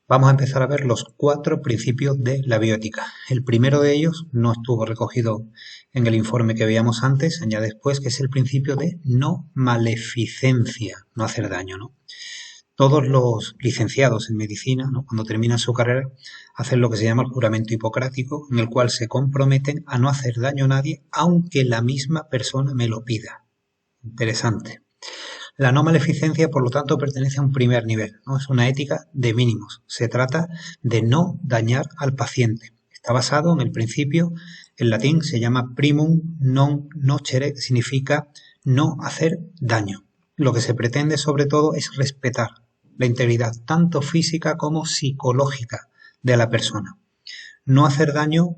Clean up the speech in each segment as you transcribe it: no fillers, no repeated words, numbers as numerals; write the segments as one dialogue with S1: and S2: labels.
S1: Vamos a empezar a ver los 4 principios de la bioética. El primero de ellos no estuvo recogido en el informe que veíamos antes, añade después, que es el principio de no maleficencia, no hacer daño, ¿no? Todos los licenciados en medicina, ¿no?, cuando terminan su carrera, hacen lo que se llama el juramento hipocrático, en el cual se comprometen a no hacer daño a nadie, aunque la misma persona me lo pida. Interesante. La no maleficencia, por lo tanto, pertenece a un primer nivel, ¿no? Es una ética de mínimos. Se trata de no dañar al paciente. Está basado en el principio, en latín se llama primum non nocere, que significa no hacer daño. Lo que se pretende, sobre todo, es respetar la integridad tanto física como psicológica de la persona. No hacer daño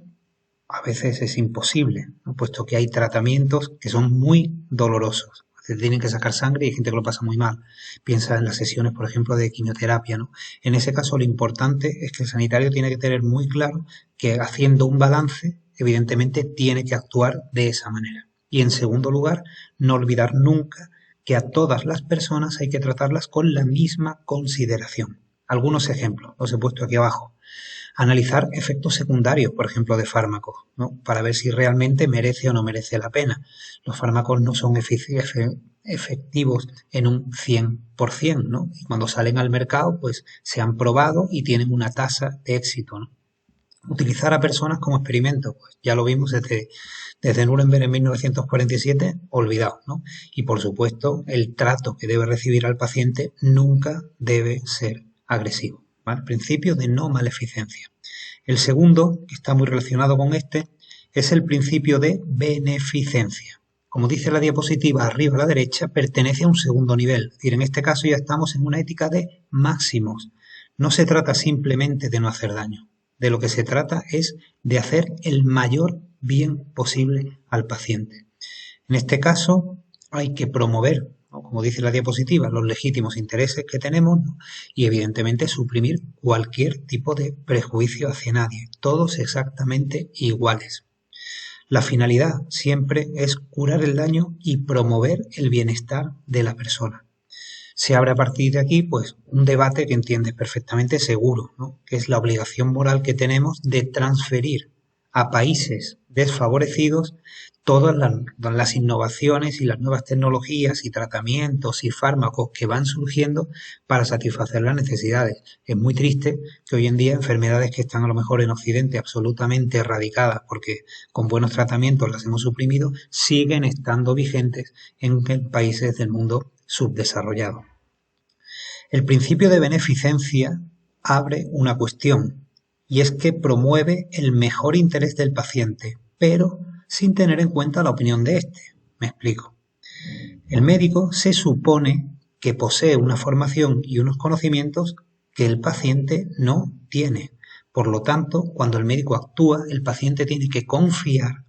S1: a veces es imposible, ¿no?, puesto que hay tratamientos que son muy dolorosos. Tienen que sacar sangre y hay gente que lo pasa muy mal. Piensa en las sesiones, por ejemplo, de quimioterapia, ¿no? En ese caso, lo importante es que el sanitario tiene que tener muy claro que, haciendo un balance, evidentemente tiene que actuar de esa manera. Y en segundo lugar, no olvidar nunca que a todas las personas hay que tratarlas con la misma consideración. Algunos ejemplos los he puesto aquí abajo. Analizar efectos secundarios, por ejemplo, de fármacos, ¿no?, para ver si realmente merece o no merece la pena. Los fármacos no son efectivos en un 100%, ¿no? Y cuando salen al mercado, pues se han probado y tienen una tasa de éxito, ¿no? Utilizar a personas como experimento, pues ya lo vimos desde Nuremberg en 1947, olvidado, ¿no? Y por supuesto, el trato que debe recibir al paciente nunca debe ser agresivo, ¿vale? Principio de no maleficencia. El segundo, que está muy relacionado con este, es el principio de beneficencia. Como dice la diapositiva arriba a la derecha, pertenece a un segundo nivel. Es decir, en este caso ya estamos en una ética de máximos. No se trata simplemente de no hacer daño. De lo que se trata es de hacer el mayor bien posible al paciente. En este caso hay que promover, ¿no?, como dice la diapositiva, los legítimos intereses que tenemos, ¿no?, y evidentemente suprimir cualquier tipo de prejuicio hacia nadie, todos exactamente iguales. La finalidad siempre es curar el daño y promover el bienestar de la persona. Se abre a partir de aquí, pues, un debate que entiendes perfectamente, seguro, ¿no?, que es la obligación moral que tenemos de transferir a países desfavorecidos todas las innovaciones y las nuevas tecnologías y tratamientos y fármacos que van surgiendo para satisfacer las necesidades. Es muy triste que hoy en día enfermedades que están a lo mejor en Occidente absolutamente erradicadas porque con buenos tratamientos las hemos suprimido, siguen estando vigentes en países del mundo subdesarrollado. El principio de beneficencia abre una cuestión, y es que promueve el mejor interés del paciente, pero sin tener en cuenta la opinión de éste. Me explico. El médico se supone que posee una formación y unos conocimientos que el paciente no tiene. Por lo tanto, cuando el médico actúa, el paciente tiene que confiar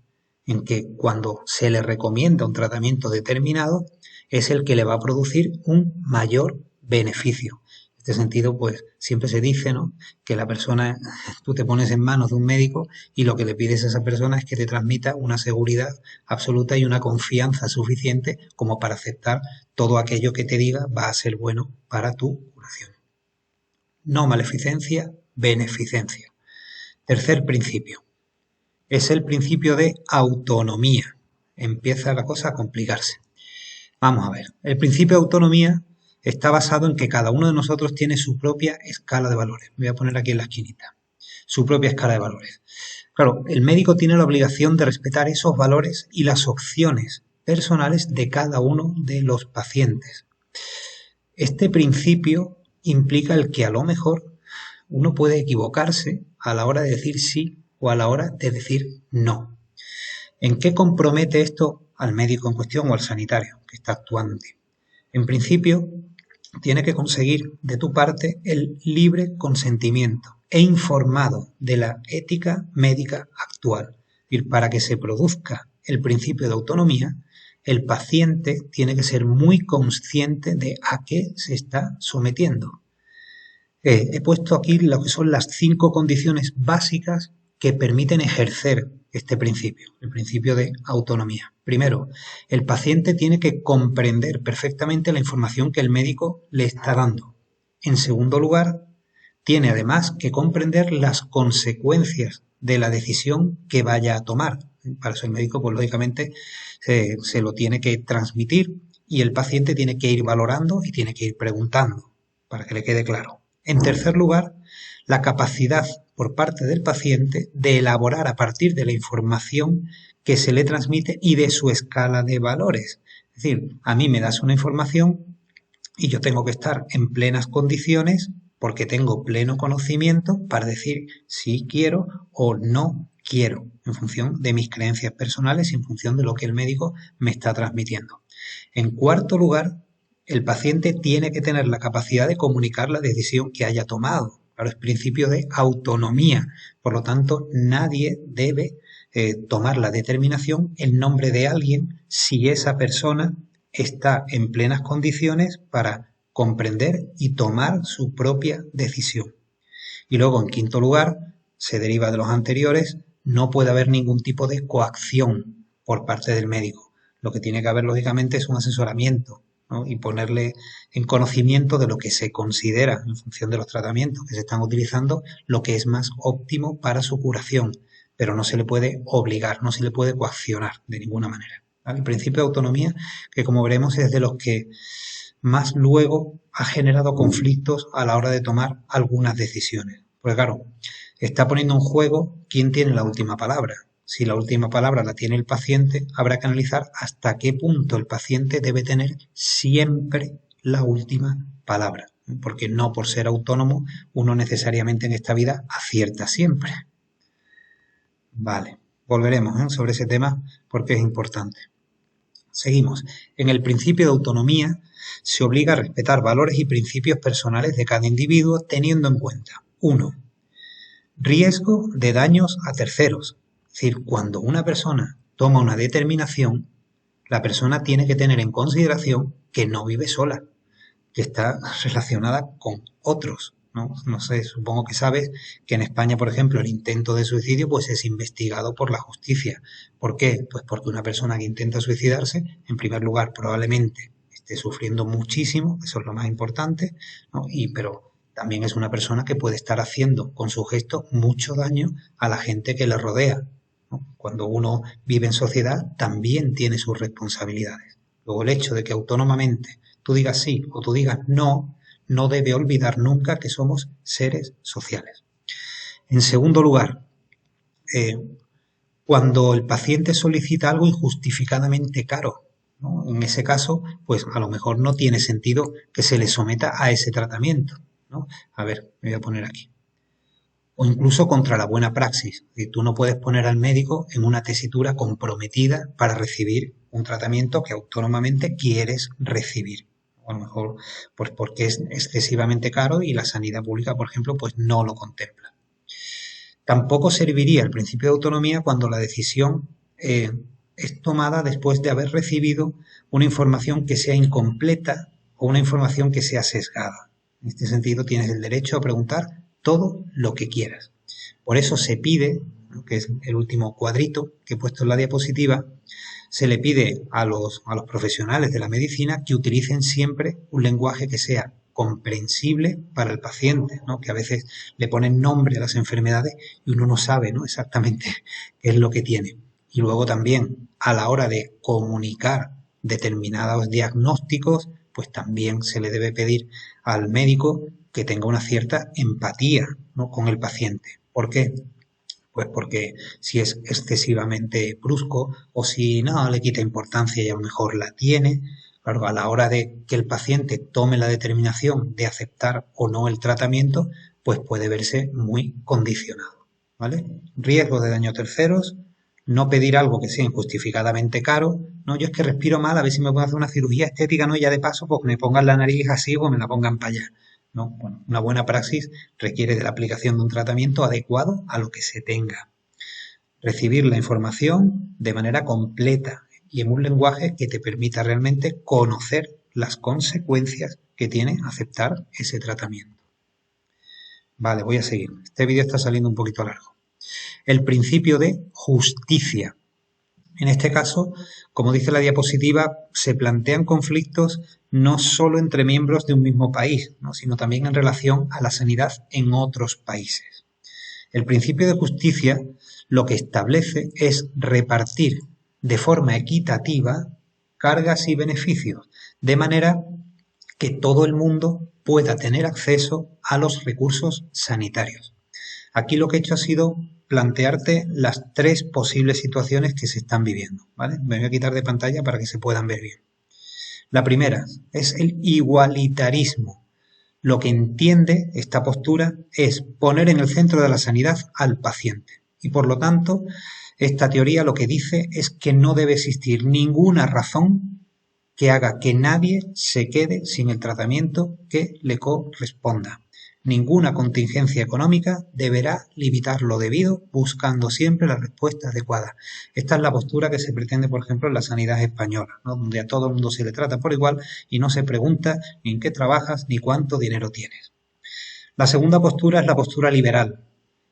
S1: en que cuando se le recomienda un tratamiento determinado, es el que le va a producir un mayor beneficio. En este sentido, pues siempre se dice, ¿no?, que la persona, tú te pones en manos de un médico y lo que le pides a esa persona es que te transmita una seguridad absoluta y una confianza suficiente como para aceptar todo aquello que te diga va a ser bueno para tu curación. No maleficencia, beneficencia. Tercer principio. Es el principio de autonomía. Empieza la cosa a complicarse. Vamos a ver. El principio de autonomía está basado en que cada uno de nosotros tiene su propia escala de valores. Me voy a poner aquí en la esquinita. Su propia escala de valores. Claro, el médico tiene la obligación de respetar esos valores y las opciones personales de cada uno de los pacientes. Este principio implica el que a lo mejor uno puede equivocarse a la hora de decir sí o a la hora de decir no. ¿En qué compromete esto al médico en cuestión o al sanitario que está actuando? En principio, tiene que conseguir de tu parte el libre consentimiento e informado de la ética médica actual. Y para que se produzca el principio de autonomía, el paciente tiene que ser muy consciente de a qué se está sometiendo. He puesto aquí lo que son las 5 condiciones básicas que permiten ejercer este principio, el principio de autonomía. Primero, el paciente tiene que comprender perfectamente la información que el médico le está dando. En segundo lugar, tiene además que comprender las consecuencias de la decisión que vaya a tomar. Para eso el médico, pues lógicamente, se lo tiene que transmitir y el paciente tiene que ir valorando y tiene que ir preguntando para que le quede claro. En tercer lugar, la capacidad por parte del paciente de elaborar a partir de la información que se le transmite y de su escala de valores. Es decir, a mí me das una información y yo tengo que estar en plenas condiciones porque tengo pleno conocimiento para decir si quiero o no quiero, en función de mis creencias personales y en función de lo que el médico me está transmitiendo. En cuarto lugar, el paciente tiene que tener la capacidad de comunicar la decisión que haya tomado. Claro, es principio de autonomía. Por lo tanto, nadie debe tomar la determinación en nombre de alguien si esa persona está en plenas condiciones para comprender y tomar su propia decisión. Y luego, en quinto lugar, se deriva de los anteriores, no puede haber ningún tipo de coacción por parte del médico. Lo que tiene que haber, lógicamente, es un asesoramiento, ¿no? Y ponerle en conocimiento de lo que se considera, en función de los tratamientos que se están utilizando, lo que es más óptimo para su curación. Pero no se le puede obligar, no se le puede coaccionar de ninguna manera. ¿Vale? El principio de autonomía, que como veremos es de los que más luego ha generado conflictos a la hora de tomar algunas decisiones. Porque claro, está poniendo en juego quién tiene la última palabra. Si la última palabra la tiene el paciente, habrá que analizar hasta qué punto el paciente debe tener siempre la última palabra. Porque no por ser autónomo uno necesariamente en esta vida acierta siempre. Vale, volveremos sobre ese tema porque es importante. Seguimos. En el principio de autonomía se obliga a respetar valores y principios personales de cada individuo teniendo en cuenta 1. Riesgo de daños a terceros. Es decir, cuando una persona toma una determinación, la persona tiene que tener en consideración que no vive sola, que está relacionada con otros. No sé, supongo que sabes que en España, por ejemplo, el intento de suicidio pues es investigado por la justicia. ¿Por qué? Pues porque una persona que intenta suicidarse, en primer lugar, probablemente esté sufriendo muchísimo, eso es lo más importante, ¿no? Pero también es una persona que puede estar haciendo con su gesto mucho daño a la gente que le rodea, ¿no? Cuando uno vive en sociedad, también tiene sus responsabilidades. Luego, el hecho de que autónomamente tú digas sí o tú digas no, no debe olvidar nunca que somos seres sociales. En segundo lugar, cuando el paciente solicita algo injustificadamente caro, ¿no? En ese caso, pues a lo mejor no tiene sentido que se le someta a ese tratamiento, ¿no? A ver, me voy a poner aquí. O incluso contra la buena praxis. Tú no puedes poner al médico en una tesitura comprometida para recibir un tratamiento que autónomamente quieres recibir. A lo mejor pues porque es excesivamente caro y la sanidad pública, por ejemplo, pues no lo contempla. Tampoco serviría el principio de autonomía cuando la decisión es tomada después de haber recibido una información que sea incompleta o una información que sea sesgada. En este sentido, tienes el derecho a preguntar todo lo que quieras. Por eso se pide, que es el último cuadrito que he puesto en la diapositiva, se le pide a los profesionales de la medicina que utilicen siempre un lenguaje que sea comprensible para el paciente, ¿no? Que a veces le ponen nombre a las enfermedades y uno no sabe, ¿no? Exactamente qué es lo que tiene. Y luego también a la hora de comunicar determinados diagnósticos, pues también se le debe pedir al médico que tenga una cierta empatía, ¿no? Con el paciente. ¿Por qué? Pues porque si es excesivamente brusco o si no le quita importancia y a lo mejor la tiene, claro, a la hora de que el paciente tome la determinación de aceptar o no el tratamiento, pues puede verse muy condicionado, ¿vale? Riesgo de daño a terceros, no pedir algo que sea injustificadamente caro, no, yo es que respiro mal, a ver si me puedo hacer una cirugía estética, no, y ya de paso, pues me pongan la nariz así o me la pongan para allá. No, bueno, una buena praxis requiere de la aplicación de un tratamiento adecuado a lo que se tenga. Recibir la información de manera completa y en un lenguaje que te permita realmente conocer las consecuencias que tiene aceptar ese tratamiento. Vale, voy a seguir. Este vídeo está saliendo un poquito largo. El principio de justicia. En este caso, como dice la diapositiva, se plantean conflictos no solo entre miembros de un mismo país, ¿no?, sino también en relación a la sanidad en otros países. El principio de justicia lo que establece es repartir de forma equitativa cargas y beneficios, de manera que todo el mundo pueda tener acceso a los recursos sanitarios. Aquí lo que he hecho ha sido plantearte las tres posibles situaciones que se están viviendo, ¿vale? Me voy a quitar de pantalla para que se puedan ver bien. La primera es el igualitarismo. Lo que entiende esta postura es poner en el centro de la sanidad al paciente. Y por lo tanto, esta teoría lo que dice es que no debe existir ninguna razón que haga que nadie se quede sin el tratamiento que le corresponda. Ninguna contingencia económica deberá limitar lo debido, buscando siempre la respuesta adecuada. Esta es la postura que se pretende, por ejemplo, en la sanidad española, ¿no?, donde a todo el mundo se le trata por igual y no se pregunta ni en qué trabajas ni cuánto dinero tienes. La segunda postura es la postura liberal,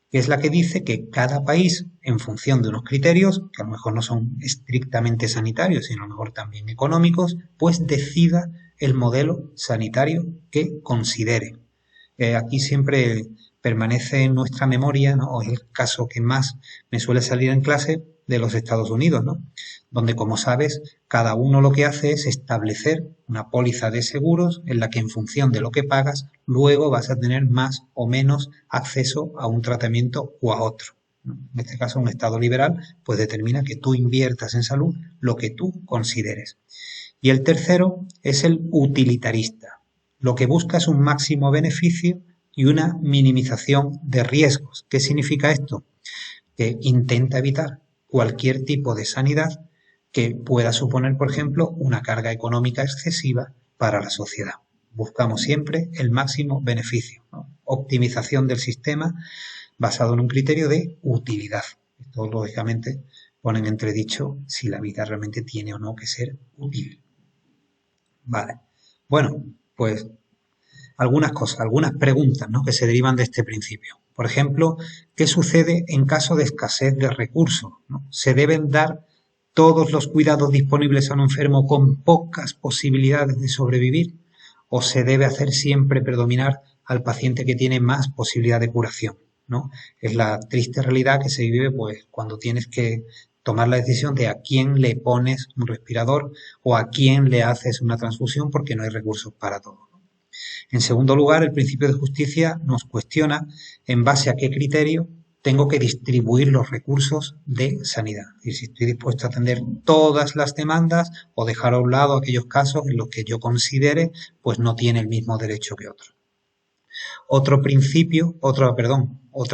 S1: que es la que dice que cada país, en función de unos criterios, que a lo mejor no son estrictamente sanitarios, sino a lo mejor también económicos, pues decida el modelo sanitario que considere. Aquí siempre permanece en nuestra memoria, ¿no?, o es el caso que más me suele salir en clase, de los Estados Unidos, ¿no?, donde, como sabes, cada uno lo que hace es establecer una póliza de seguros en la que, en función de lo que pagas, luego vas a tener más o menos acceso a un tratamiento o a otro, ¿no? En este caso, un Estado liberal pues determina que tú inviertas en salud lo que tú consideres. Y el tercero es el utilitarista. Lo que busca es un máximo beneficio y una minimización de riesgos. ¿Qué significa esto? Que intenta evitar cualquier tipo de sanidad que pueda suponer, por ejemplo, una carga económica excesiva para la sociedad. Buscamos siempre el máximo beneficio, ¿no? Optimización del sistema basado en un criterio de utilidad. Esto, lógicamente, pone en entredicho si la vida realmente tiene o no que ser útil. Vale. Bueno, pues algunas cosas, algunas preguntas, ¿no?, que se derivan de este principio. Por ejemplo, ¿qué sucede en caso de escasez de recursos, ¿no? ¿Se deben dar todos los cuidados disponibles a un enfermo con pocas posibilidades de sobrevivir? ¿O se debe hacer siempre predominar al paciente que tiene más posibilidad de curación, ¿no? Es la triste realidad que se vive pues cuando tienes que tomar la decisión de a quién le pones un respirador o a quién le haces una transfusión porque no hay recursos para todo. En segundo lugar, el principio de justicia nos cuestiona en base a qué criterio tengo que distribuir los recursos de sanidad. Es decir, si estoy dispuesto a atender todas las demandas o dejar a un lado aquellos casos en los que yo considere pues no tiene el mismo derecho que otros. Otra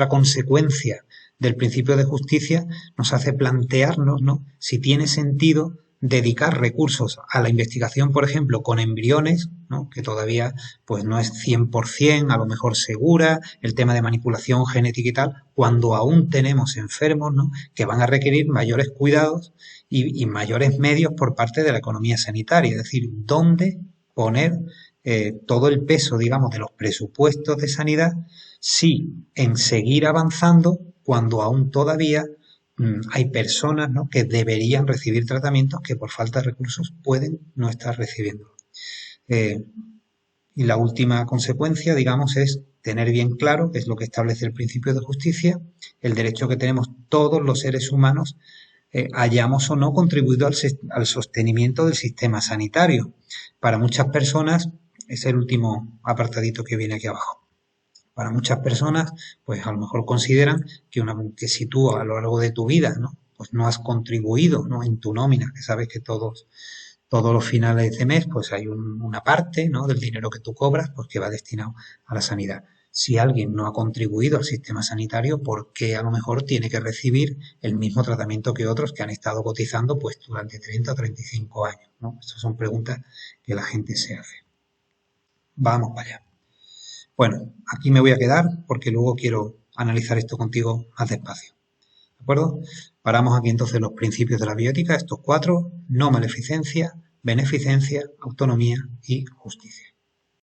S1: consecuencia del principio de justicia nos hace plantearnos, ¿no?, si tiene sentido dedicar recursos a la investigación, por ejemplo, con embriones, ¿no?, que todavía pues no es 100% a lo mejor segura, el tema de manipulación genética y tal, cuando aún tenemos enfermos, ¿no?, que van a requerir mayores cuidados y mayores medios por parte de la economía sanitaria. Es decir, ¿dónde poner todo el peso, digamos, de los presupuestos de sanidad? Sí, en seguir avanzando cuando aún todavía hay personas, ¿no?, que deberían recibir tratamientos que por falta de recursos pueden no estar recibiendo. Y la última consecuencia, digamos, es tener bien claro, que es lo que establece el principio de justicia, el derecho que tenemos todos los seres humanos, hayamos o no contribuido al sostenimiento del sistema sanitario. Para muchas personas, es el último apartadito que viene aquí abajo. Para muchas personas, pues a lo mejor consideran que si tú a lo largo de tu vida, ¿no?, pues no has contribuido, ¿no?, en tu nómina, que sabes que todos los finales de mes, pues hay una parte, ¿no?, del dinero que tú cobras, pues que va destinado a la sanidad. Si alguien no ha contribuido al sistema sanitario, ¿por qué a lo mejor tiene que recibir el mismo tratamiento que otros que han estado cotizando pues durante 30 o 35 años, ¿no? Estas son preguntas que la gente se hace. Vamos para allá. Bueno, aquí me voy a quedar porque luego quiero analizar esto contigo más despacio. ¿De acuerdo? Paramos aquí entonces los principios de la biótica, estos 4: no maleficencia, beneficencia, autonomía y justicia.